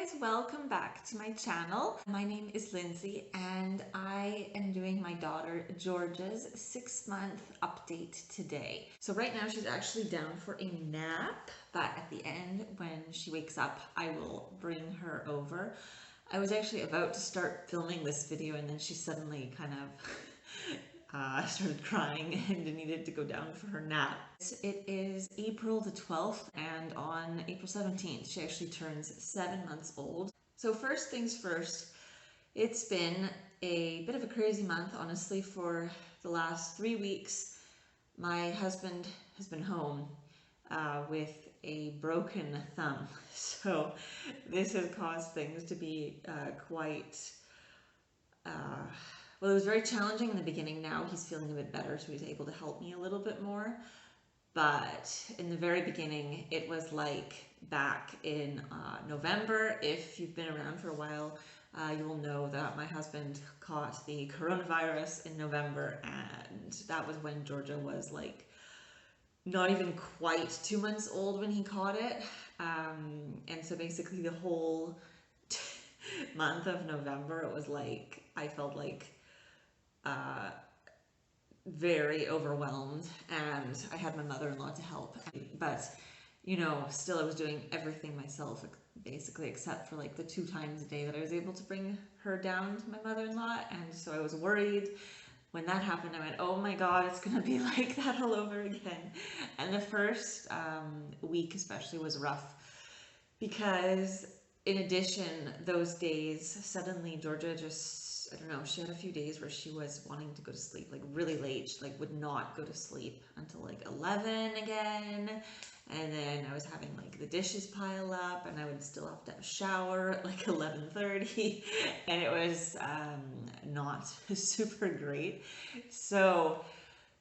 guys, welcome back to my channel. My name is Lindsay and I am doing my daughter Georgia's 6-month update today. So right now she's actually down for a nap, but at the end when she wakes up I will bring her over. I was actually about to start filming this video and then she suddenly kind of started crying and needed to go down for her nap. It is April the 12th and on April 17th she actually turns 7 months old. So first things first, it's been a bit of a crazy month honestly. For the last 3 weeks my husband has been home with a broken thumb. So this has caused things to be quite well, it was very challenging in the beginning. Now he's feeling a bit better, so he's able to help me a little bit more. But in the very beginning, it was like back in November. If you've been around for a while, you will know that my husband caught the coronavirus in November, and that was when Georgia was like not even quite 2 months old when he caught it. And so basically the whole month of November, it was like, I felt like very overwhelmed, and I had my mother-in-law to help, but you know, still I was doing everything myself basically, except for like the 2 times a day that I was able to bring her down to my mother-in-law. And so I was worried when that happened. I went, oh my god, it's gonna be like that all over again. And the first week especially was rough, because in addition, those days, suddenly Georgia just, I don't know, she had a few days where she was wanting to go to sleep, like really late. She like would not go to sleep until like 11 again. And then I was having like the dishes pile up and I would still have to have a shower at like 11:30. And it was not super great. So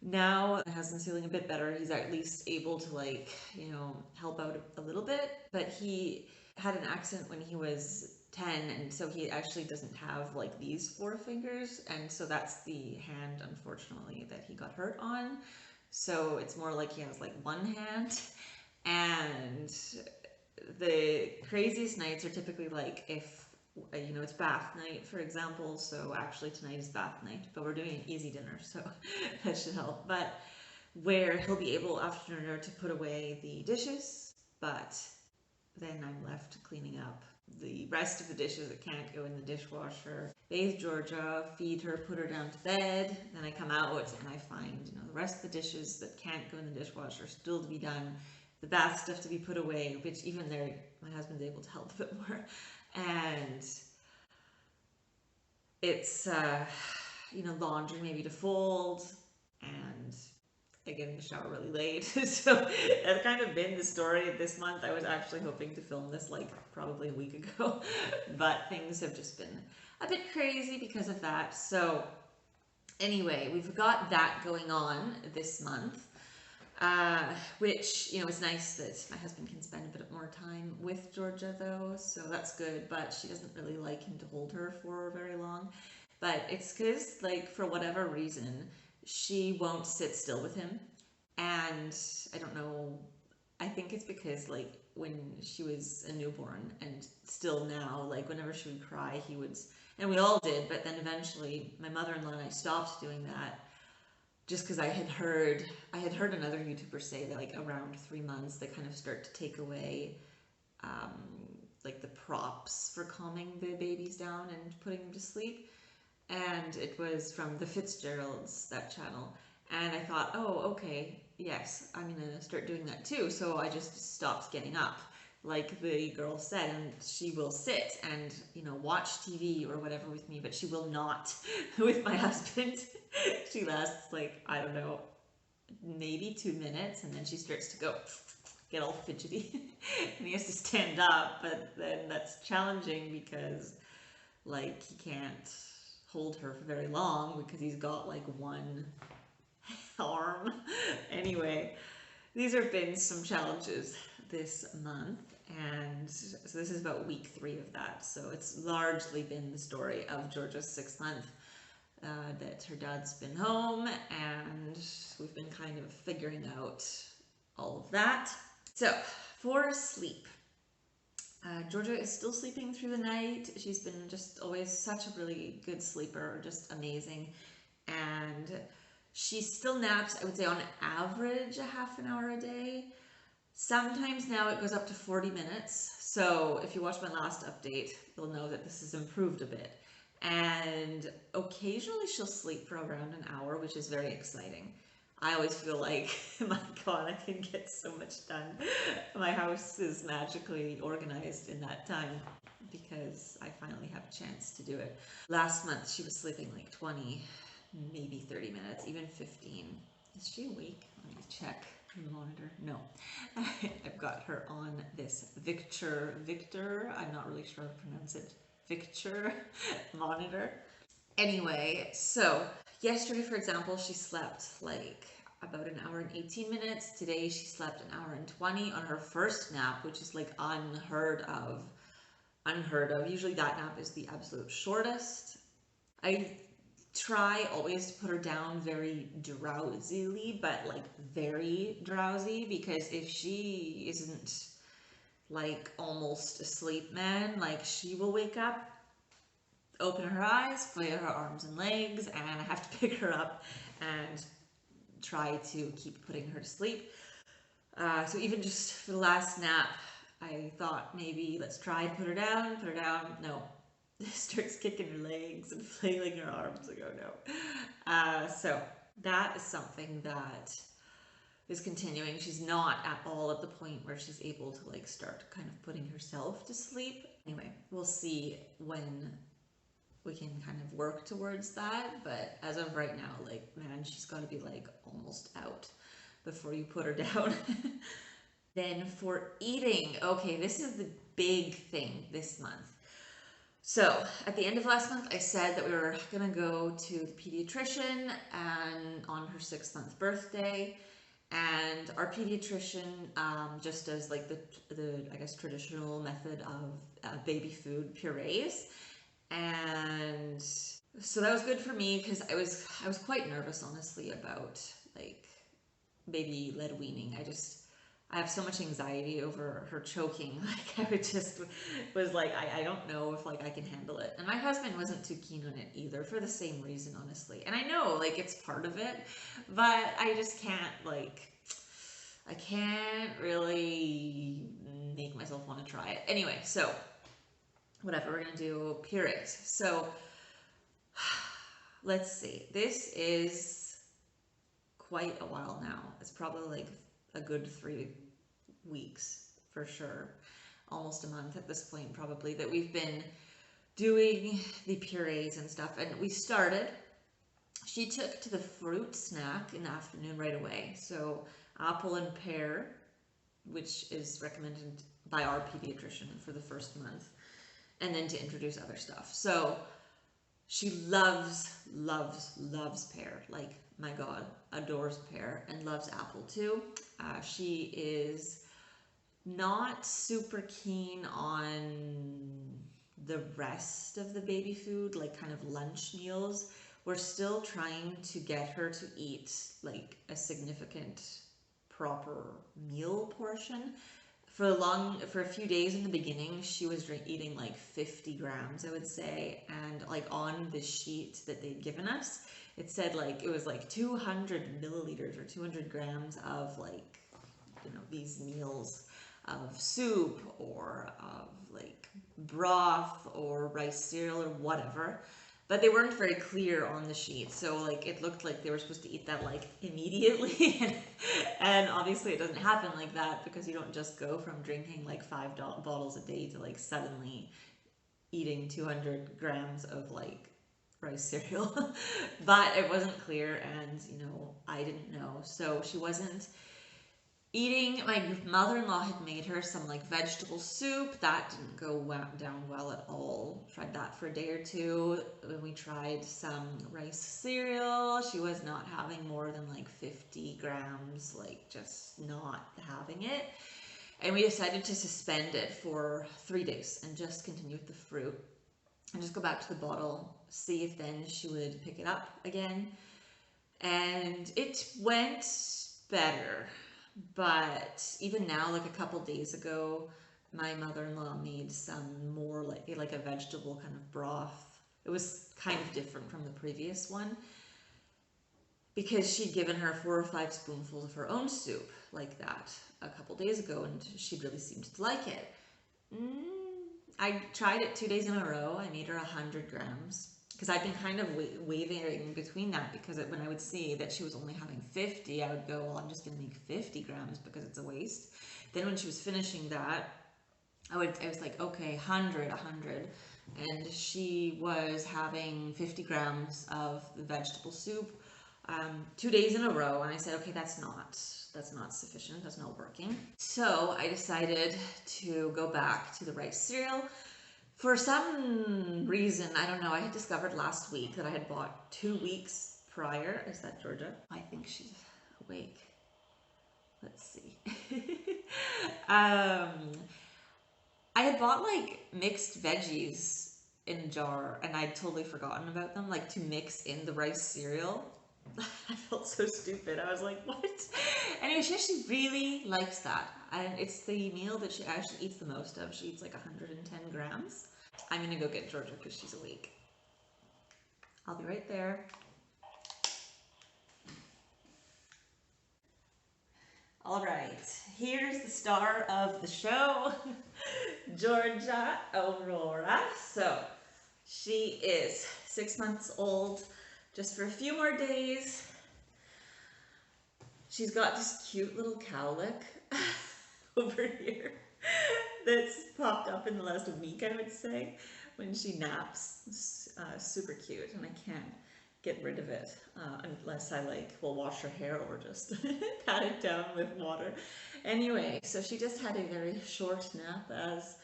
now my husband's feeling a bit better. He's at least able to like, you know, help out a little bit, but he had an accident when he was 10, and so he actually doesn't have like these 4 fingers, and so that's the hand unfortunately that he got hurt on. So it's more like he has like one hand. And the craziest nights are typically like if, you know, it's bath night, for example. So actually tonight is bath night, but we're doing an easy dinner, so that should help. But where he'll be able after dinner to put away the dishes, but then I'm left cleaning up the rest of the dishes that can't go in the dishwasher, bathe Georgia, feed her, put her down to bed. Then I come out and I find, you know, the rest of the dishes that can't go in the dishwasher still to be done, the bath stuff to be put away, which even there my husband's able to help a bit more. And it's you know, laundry maybe to fold, and I get in the shower really late. So that's kind of been the story of this month. I was actually hoping to film this like probably a week ago, but things have just been a bit crazy because of that. So anyway, we've got that going on this month, which, you know, it's nice that my husband can spend a bit more time with Georgia though, so that's good. But she doesn't really like him to hold her for very long. But it's because, like, for whatever reason, she won't sit still with him. And I don't know, I think it's because, like, when she was a newborn and still now, like, whenever she would cry, he would, and we all did, but then eventually my mother-in-law and I stopped doing that just because I had heard another YouTuber say that, like, around 3 months, they kind of start to take away like the props for calming the babies down and putting them to sleep. And it was from the Fitzgeralds, that channel. And I thought, oh, okay, yes, I'm gonna start doing that too. So I just stopped getting up, like the girl said, and she will sit and, you know, watch TV or whatever with me, but she will not with my husband. She lasts like, I don't know, maybe 2 minutes, and then she starts to go, get all fidgety, and he has to stand up. But then that's challenging because, like, he can't hold her for very long because he's got like one arm. Anyway, these have been some challenges this month, and so this is about week 3 of that. So it's largely been the story of Georgia's 6th month, that her dad's been home, and we've been kind of figuring out all of that. So for sleep, Georgia is still sleeping through the night. She's been just always such a really good sleeper, just amazing. And she still naps, I would say on average, a half an hour a day. Sometimes now it goes up to 40 minutes. So if you watch my last update, you'll know that this has improved a bit. And occasionally she'll sleep for around an hour, which is very exciting. I always feel like, my God, I can get so much done. My house is magically organized in that time because I finally have a chance to do it. Last month she was sleeping like 20, maybe 30 minutes, even 15. Is she awake? Let me check the monitor. No. I've got her on this Victor, I'm not really sure how to pronounce it, Victor monitor. Anyway, so yesterday, for example, she slept like about an hour and 18 minutes. Today, she slept an hour and 20 on her first nap, which is like unheard of. Unheard of. Usually that nap is the absolute shortest. I try always to put her down very drowsily, but like very drowsy, because if she isn't like almost asleep, man, like she will wake up, open her eyes, flail her arms and legs, and I have to pick her up and try to keep putting her to sleep. So even just for the last nap, I thought maybe let's try and put her down, no. Starts kicking her legs and flailing her arms, like oh no. So that is something that is continuing. She's not at all at the point where she's able to like start kind of putting herself to sleep. Anyway, we'll see when we can kind of work towards that, but as of right now, like, man, she's got to be like almost out before you put her down. Then for eating, okay, this is the big thing this month. So at the end of last month, I said that we were gonna go to the pediatrician and on her 6th-month birthday, and our pediatrician just does like the I guess traditional method of baby food purees. And so that was good for me because I was quite nervous, honestly, about like baby led weaning. I have so much anxiety over her choking. Like I was like, I don't know if like I can handle it. And my husband wasn't too keen on it either for the same reason, honestly. And I know like it's part of it, but I just can't like, I can't really make myself want to try it. Anyway, so whatever, we're gonna do purees. So let's see, this is quite a while now. It's probably like a good 3 weeks for sure, almost a month at this point probably, that we've been doing the purees and stuff. And we started, she took to the fruit snack in the afternoon right away. So apple and pear, which is recommended by our pediatrician for the first month, and then to introduce other stuff. So she loves pear, like my God, adores pear, and loves apple too. She is not super keen on the rest of the baby food, like kind of lunch meals. We're still trying to get her to eat like a significant proper meal portion. For a few days in the beginning, she was eating like 50 grams, I would say, and like on the sheet that they'd given us, it said like it was like 200 milliliters or 200 grams of like, you know, these meals of soup or of like broth or rice cereal or whatever. But they weren't very clear on the sheet, so like it looked like they were supposed to eat that like immediately, and obviously it doesn't happen like that, because you don't just go from drinking like 5 bottles a day to like suddenly eating 200 grams of like rice cereal. But it wasn't clear, and you know, I didn't know, so she wasn't eating. My mother-in-law had made her some like vegetable soup. That didn't go down well at all. Tried that for a day or two. When we tried some rice cereal, she was not having more than like 50 grams, like just not having it. And we decided to suspend it for 3 days and just continue with the fruit and just go back to the bottle, see if then she would pick it up again. And it went better. But even now, like a couple days ago, my mother-in-law made some more like a vegetable kind of broth. It was kind of different from the previous one because she'd given her 4 or 5 spoonfuls of her own soup like that a couple days ago, and she really seemed to like it. I tried it 2 days in a row. I made her 100 grams because I've been kind of wavering between that, because when I would see that she was only having 50, I would go, well, I'm just going to make 50 grams because it's a waste. Then when she was finishing that, I was like, okay, 100, and she was having 50 grams of the vegetable soup 2 days in a row, and I said, okay, that's not sufficient, that's not working. So I decided to go back to the rice cereal. For some reason, I don't know, I had discovered last week that I had bought 2 weeks prior. Is that Georgia? I think she's awake. Let's see. I had bought like mixed veggies in a jar, and I'd totally forgotten about them, like to mix in the rice cereal. I felt so stupid. I was like, what? Anyway, she actually really likes that. And it's the meal that she actually eats the most of. She eats like 110 grams. I'm gonna go get Georgia because she's awake. I'll be right there. All right, here's the star of the show, Giorgia Aurora. So she is 6 months old, just for a few more days. She's got this cute little cowlick over here that's popped up in the last week, I would say, when she naps. Super cute, and I can't get rid of it unless I will wash her hair or just pat it down with water. Anyway, so she just had a very short nap, as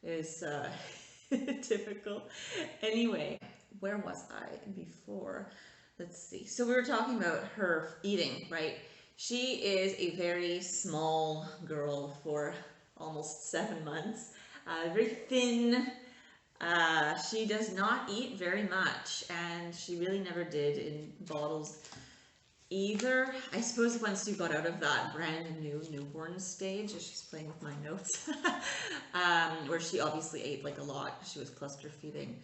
is typical. Anyway, where was I before? Let's see. So we were talking about her eating, right? She is a very small girl for almost 7 months, very thin. She does not eat very much, and she really never did in bottles either. I suppose once you got out of that brand new newborn stage, as she's playing with my notes, where she obviously ate like a lot, she was cluster feeding.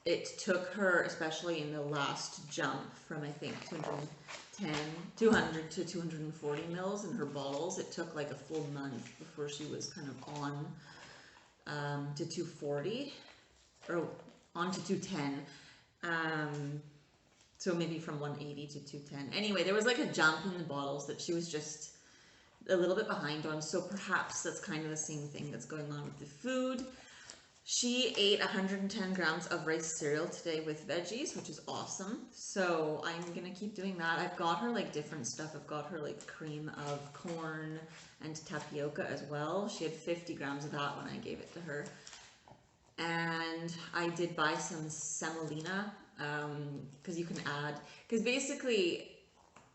It took her, especially in the last jump from I think 200 to 240 mils in her bottles, it took like a full month before she was kind of on to 240 or on to 210. So maybe from 180 to 210. Anyway, there was like a jump in the bottles that she was just a little bit behind on. So perhaps that's kind of the same thing that's going on with the food. She ate 110 grams of rice cereal today with veggies, which is awesome. So I'm going to keep doing that. I've got her like different stuff. I've got her like cream of corn and tapioca as well. She had 50 grams of that when I gave it to her. And I did buy some semolina, because you can add, because basically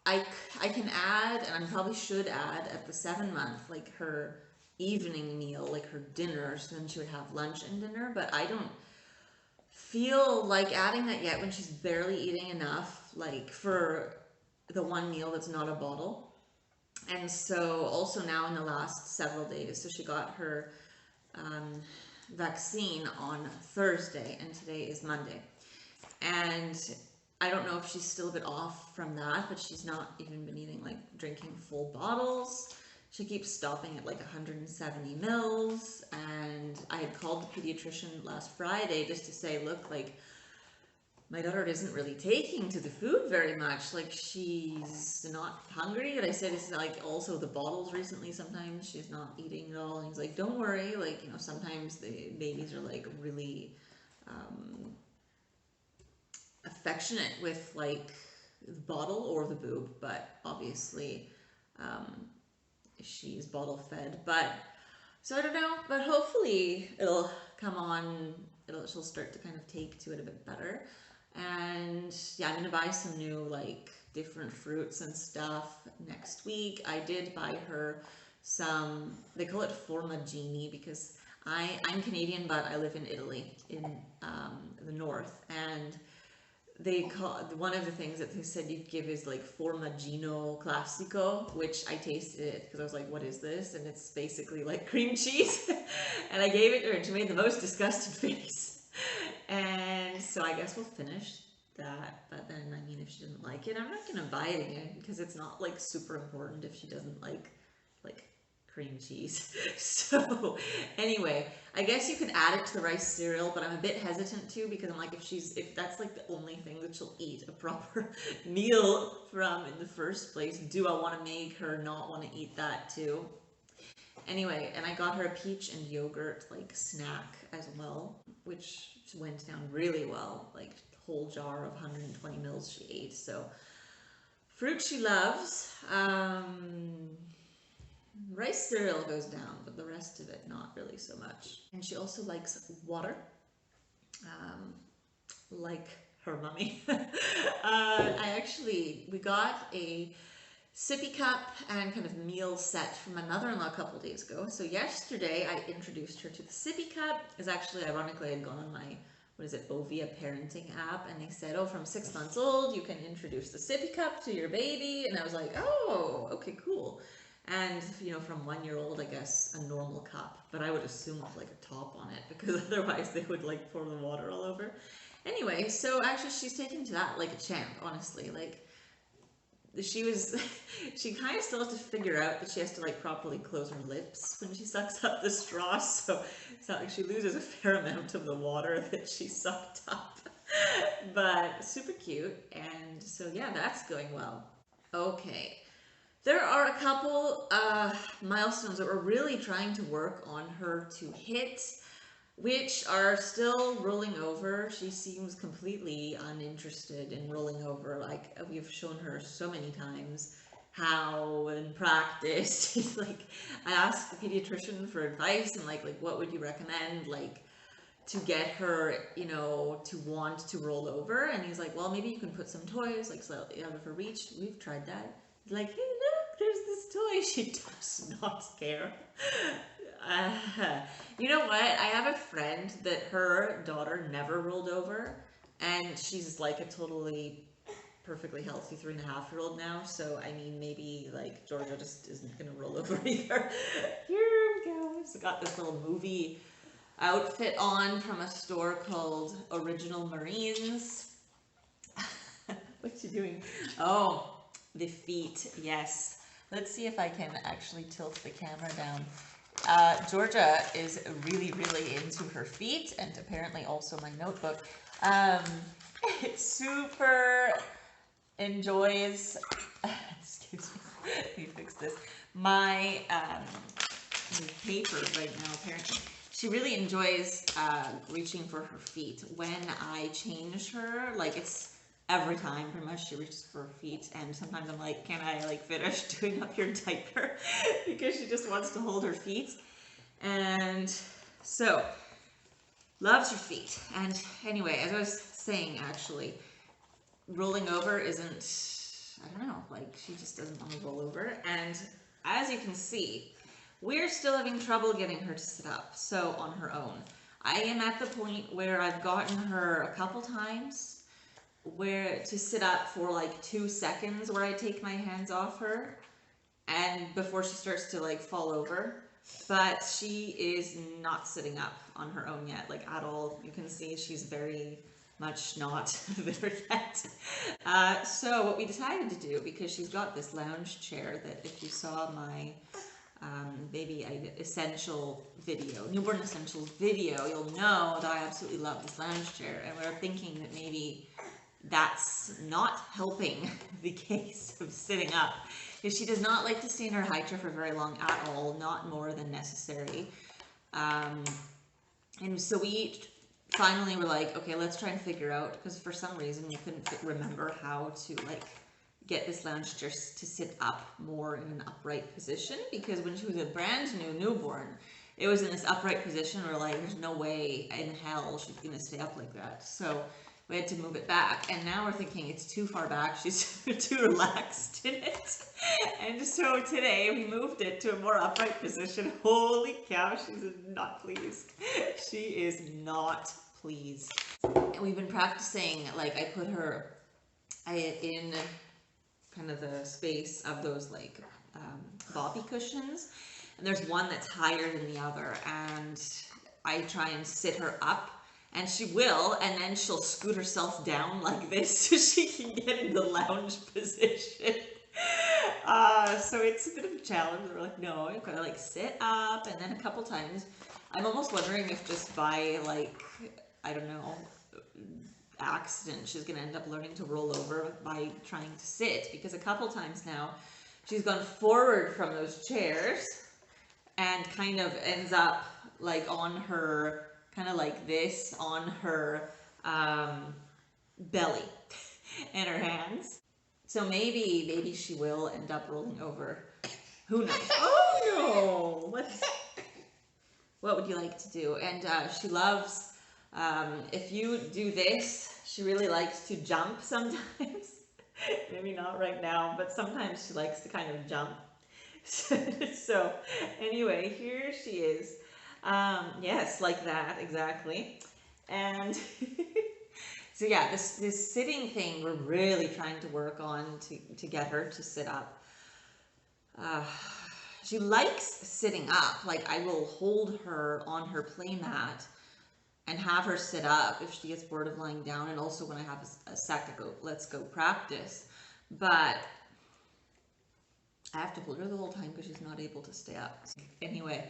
I can add, and I probably should add at the 7-month, like her evening meal, like her dinner, so then she would have lunch and dinner, but I don't feel like adding that yet when she's barely eating enough, like for the one meal that's not a bottle. And so also now in the last several days, so she got her vaccine on Thursday, and today is Monday. And I don't know if she's still a bit off from that, but she's not even been eating, like drinking full bottles. She keeps stopping at like 170 mils, and I had called the pediatrician last Friday just to say, look, like my daughter isn't really taking to the food very much, like she's not hungry. And I said, it's like also the bottles recently, sometimes she's not eating at all. And he's like, don't worry, like, you know, sometimes the babies are like really affectionate with like the bottle or the boob, but obviously she's bottle fed. But so I don't know, but hopefully it'll come on, she'll start to kind of take to it a bit better. And yeah, I'm gonna buy some new like different fruits and stuff next week. I did buy her some, they call it formaggini, because I'm Canadian, but I live in Italy, in the north, and they call one of the things that they said you give is like formaggino classico, which I tasted it because I was like, what is this? And it's basically like cream cheese. And I gave it to her and she made the most disgusted face. And so I guess we'll finish that. But then, I mean, if she doesn't like it, I'm not gonna buy it again because it's not like super important if she doesn't like cream cheese. So anyway, I guess you could add it to the rice cereal, but I'm a bit hesitant to because I'm like, if that's like the only thing that she'll eat a proper meal from in the first place, do I want to make her not want to eat that too? Anyway, and I got her a peach and yogurt like snack as well, which went down really well, like whole jar of 120 mils she ate. So fruit she loves. Rice cereal goes down, but the rest of it not really so much. And she also likes water, like her mummy. We got a sippy cup and kind of meal set from my mother-in-law a couple days ago. So yesterday I introduced her to the sippy cup. It's actually, ironically, I had gone on my, Ovia parenting app, and they said, oh, from 6 months old, you can introduce the sippy cup to your baby. And I was like, oh, okay, cool. And, from 1 year old, I guess, a normal cup. But I would assume with, like, a top on it, because otherwise they would, like, pour the water all over. Anyway, so actually she's taken to that like a champ, honestly. Like, she kind of still has to figure out that she has to, like, properly close her lips when she sucks up the straw. So it's not like she loses a fair amount of the water that she sucked up. But super cute. And so, yeah, that's going well. Okay. There are a couple milestones that we're really trying to work on her to hit, which are still rolling over. She seems completely uninterested in rolling over. Like, we've shown her so many times how in practice, she's like, I asked the pediatrician for advice and like what would you recommend, like, to get her, to want to roll over. And he's like, well, maybe you can put some toys like slightly out of her reach. We've tried that. He's like, hey, look, there's this toy. She does not care. You know what? I have a friend that her daughter never rolled over, and she's like a totally perfectly healthy 3.5-year-old now. So I mean, maybe like Giorgia just isn't gonna roll over either. Here we go. She's got this little movie outfit on from a store called Original Marines. What's she doing? Oh, the feet. Yes. Let's see if I can actually tilt the camera down. Giorgia is really, really into her feet, and apparently also my notebook. Super enjoys, excuse me, let me fix this, my paper right now, apparently. She really enjoys reaching for her feet. When I change her, like, it's every time pretty much she reaches for her feet, and sometimes I'm like, can I like finish doing up your diaper? Because she just wants to hold her feet. And so loves her feet. And anyway, as I was saying, actually, rolling over isn't, I don't know, like, she just doesn't want to roll over. And as you can see, we're still having trouble getting her to sit up, so on her own. I am at the point where I've gotten her a couple times where to sit up for like 2 seconds where I take my hands off her and before she starts to like fall over, but she is not sitting up on her own yet, like at all. You can see she's very much not there yet. So what we decided to do, because she's got this lounge chair that if you saw my baby essential video, newborn essentials video, you'll know that I absolutely love this lounge chair, and we're thinking that maybe that's not helping the case of sitting up, because she does not like to stay in her high chair for very long at all, not more than necessary. And so we finally were like, okay, let's try and figure out, because for some reason we couldn't remember how to like get this lounge chair to sit up more in an upright position, because when she was a brand new newborn, it was in this upright position where like there's no way in hell she's gonna stay up like that. So we had to move it back, and now we're thinking it's too far back, she's too relaxed in it. And so today we moved it to a more upright position. Holy cow, she's not pleased. She is not pleased. And we've been practicing, like I put her in kind of the space of those like bobby cushions, and there's one that's higher than the other, and I try and sit her up, and she will, and then she'll scoot herself down like this so she can get in the lounge position. So it's a bit of a challenge. We're like, no, you've got to like sit up, and then a couple times, I'm almost wondering if just by like, I don't know, accident, she's gonna end up learning to roll over by trying to sit, because a couple times now, she's gone forward from those chairs and kind of ends up like on her, kind of like this, on her belly and her hands. So maybe she will end up rolling over. Who knows? Oh no! What would you like to do? And she loves, if you do this, she really likes to jump sometimes. Maybe not right now, but sometimes she likes to kind of jump. So anyway, here she is. Yes, like that, exactly. And so yeah, this sitting thing, we're really trying to work on to get her to sit up. She likes sitting up. Like I will hold her on her play mat and have her sit up if she gets bored of lying down, and also when I have a sec to go, let's go practice. But I have to hold her the whole time because she's not able to stay up. Anyway,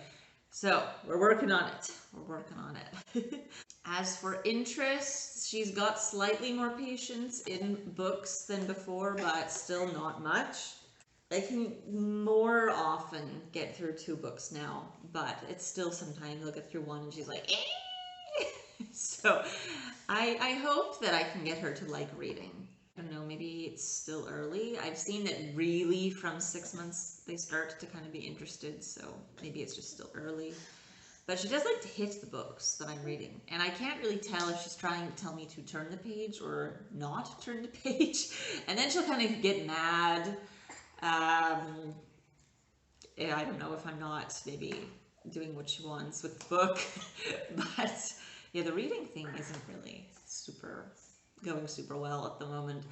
so we're working on it. We're working on it. As for interests, she's got slightly more patience in books than before, but still not much. I can more often get through 2 books now, but it's still sometimes I'll get through one and she's like, eh! So I hope that I can get her to like reading. I don't know, maybe it's still early. I've seen that really from 6 months they start to kind of be interested, so maybe it's just still early. But she does like to hit the books that I'm reading, and I can't really tell if she's trying to tell me to turn the page or not turn the page. And then she'll kind of get mad. Yeah, I don't know if I'm not maybe doing what she wants with the book. But yeah, the reading thing isn't really going super well at the moment.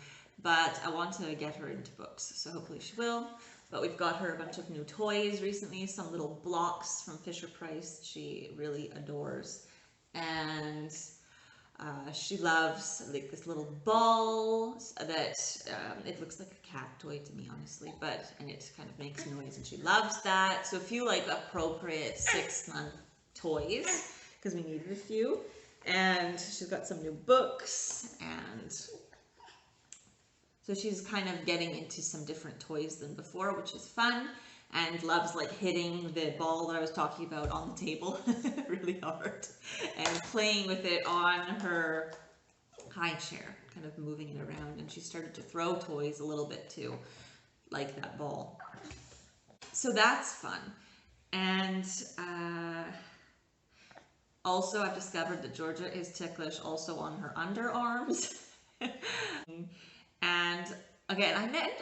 But I want to get her into books, so hopefully she will. But we've got her a bunch of new toys recently, some little blocks from Fisher-Price she really adores. And she loves like this little ball that it looks like a cat toy to me, honestly, and it kind of makes noise, and she loves that. So a few like appropriate 6-month toys, because we needed a few. And she's got some new books, and so she's kind of getting into some different toys than before, which is fun, and loves like hitting the ball that I was talking about on the table really hard, and playing with it on her high chair, kind of moving it around. And she started to throw toys a little bit too, like that ball. So that's fun. And also I've discovered that Giorgia is ticklish also on her underarms. And again,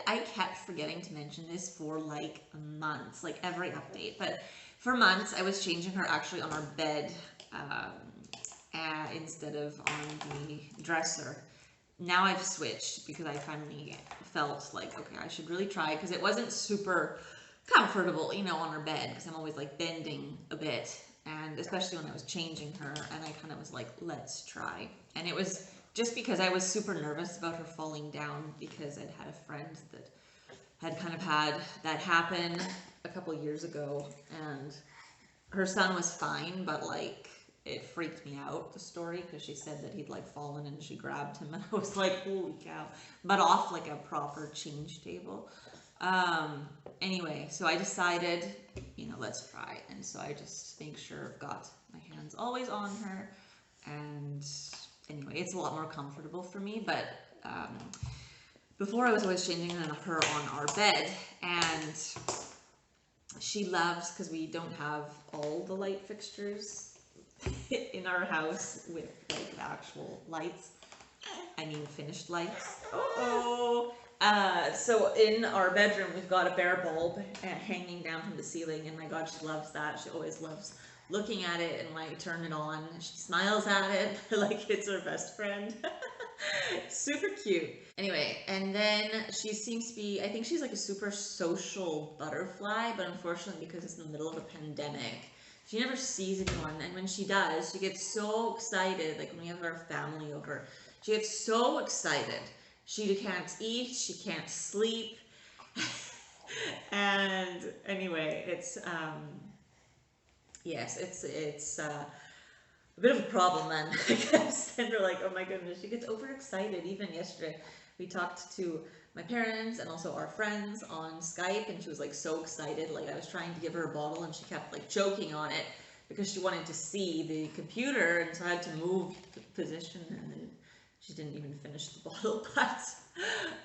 I kept forgetting to mention this for like months, like every update, but for months I was changing her actually on our bed instead of on the dresser. Now I've switched because I finally felt like, okay, I should really try, because it wasn't super comfortable, you know, on her bed, because I'm always like bending a bit, and especially when I was changing her, and I kind of was like, let's try. And it was just because I was super nervous about her falling down, because I'd had a friend that had kind of had that happen a couple years ago, and her son was fine, but like it freaked me out, the story, because she said that he'd like fallen and she grabbed him, and I was like, holy cow, but off like a proper change table. Anyway, so I decided, you know, let's try. And so I just make sure I've got my hands always on her, and anyway, it's a lot more comfortable for me. But before I was always changing her on our bed, and she loves, because we don't have all the light fixtures in our house with like the actual lights, I mean finished lights. So in our bedroom we've got a bare bulb hanging down from the ceiling, and my god, she loves that. She always loves looking at it and like turn it on. She smiles at it like it's her best friend. Super cute. Anyway, and then she seems to be, I think she's like a super social butterfly, but unfortunately because it's in the middle of a pandemic, she never sees anyone. And when she does, she gets so excited. Like when we have our family over, she gets so excited. She can't eat, she can't sleep. And anyway, it's yes, it's a bit of a problem then, I guess. And we're like, oh my goodness, she gets overexcited. Even yesterday, we talked to my parents and also our friends on Skype, and she was like so excited. Like I was trying to give her a bottle, and she kept like choking on it because she wanted to see the computer, and so I had to move the position, and then she didn't even finish the bottle. But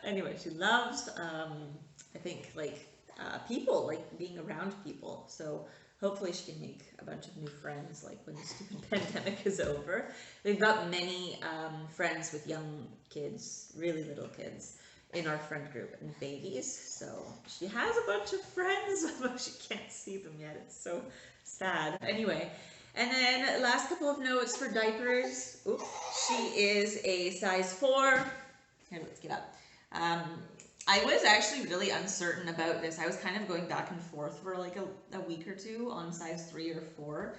anyway, she loves, I think, like people, like being around people. So hopefully she can make a bunch of new friends like when the stupid pandemic is over. We've got many friends with young kids, really little kids, in our friend group, and babies. So she has a bunch of friends, but she can't see them yet. It's so sad. Anyway, and then last couple of notes for diapers. Oops, she is a size 4. Here, let's get up. I was actually really uncertain about this. I was kind of going back and forth for like a week or two on size 3 or 4,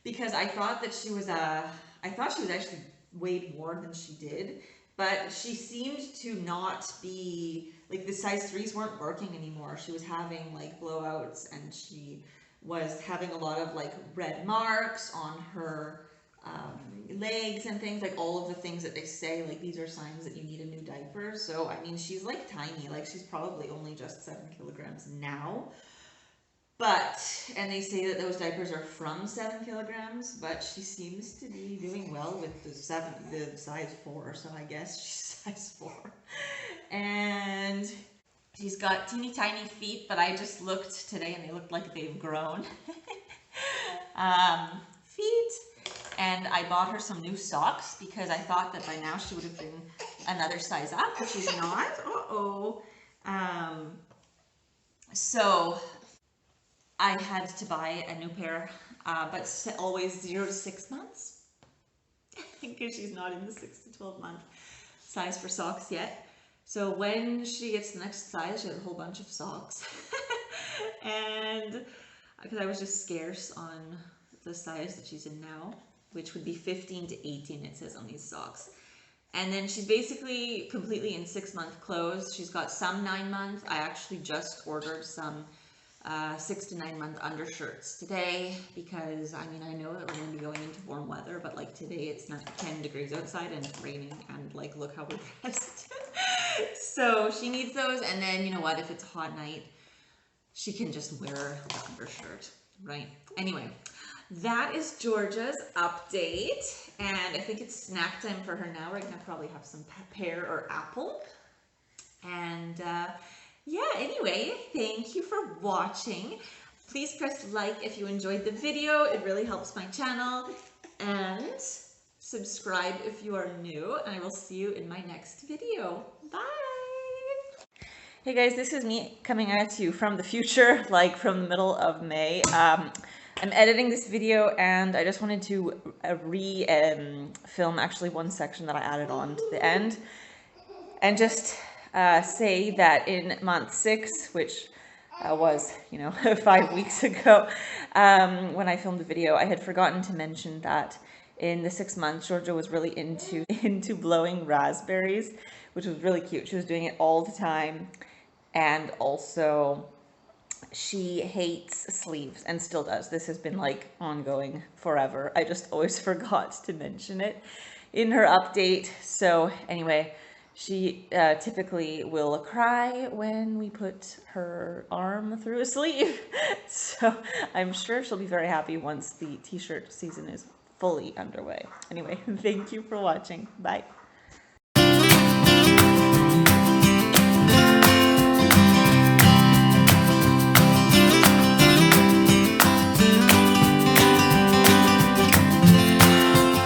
because I thought that she was actually weighed more than she did, but she seemed to not be, like the size 3s weren't working anymore. She was having like blowouts, and she was having a lot of like red marks on her legs and things, like all of the things that they say, like these are signs that you need a new diaper. So I mean, she's like tiny, like she's probably only just 7 kilograms now, but, and they say that those diapers are from 7 kilograms, but she seems to be doing well with the size 4, so I guess she's size 4. And she's got teeny tiny feet, but I just looked today and they looked like they've grown. Feet. And I bought her some new socks because I thought that by now she would have been another size up, but she's not. So I had to buy a new pair, but always 0 to 6 months, because she's not in the 6 to 12 month size for socks yet. So when she gets the next size, she has a whole bunch of socks. And because I was just scarce on the size that she's in now, which would be 15 to 18, it says on these socks. And then she's basically completely in 6 month clothes. She's got some 9 month. I actually just ordered some 6 to 9 month undershirts today, because I mean, I know that we're going to be going into warm weather, but like today it's not 10 degrees outside and it's raining, and like look how we're dressed. So she needs those. And then, you know what, if it's a hot night, she can just wear the undershirt, right? Anyway, that is Georgia's update, and I think it's snack time for her now. We're gonna probably have some pear or apple. And yeah, anyway, thank you for watching. Please press like if you enjoyed the video. It really helps my channel. And subscribe if you are new, and I will see you in my next video. Bye! Hey guys, this is me coming at you from the future, like from the middle of May. I'm editing this video, and I just wanted to film actually one section that I added on to the end, and just say that in month 6, which was, you know, 5 weeks ago, when I filmed the video, I had forgotten to mention that in the 6 months, Giorgia was really into blowing raspberries, which was really cute. She was doing it all the time, and also she hates sleeves and still does. This has been like ongoing forever. I just always forgot to mention it in her update. So anyway, she typically will cry when we put her arm through a sleeve. So I'm sure she'll be very happy once the t-shirt season is fully underway. Anyway, thank you for watching. Bye.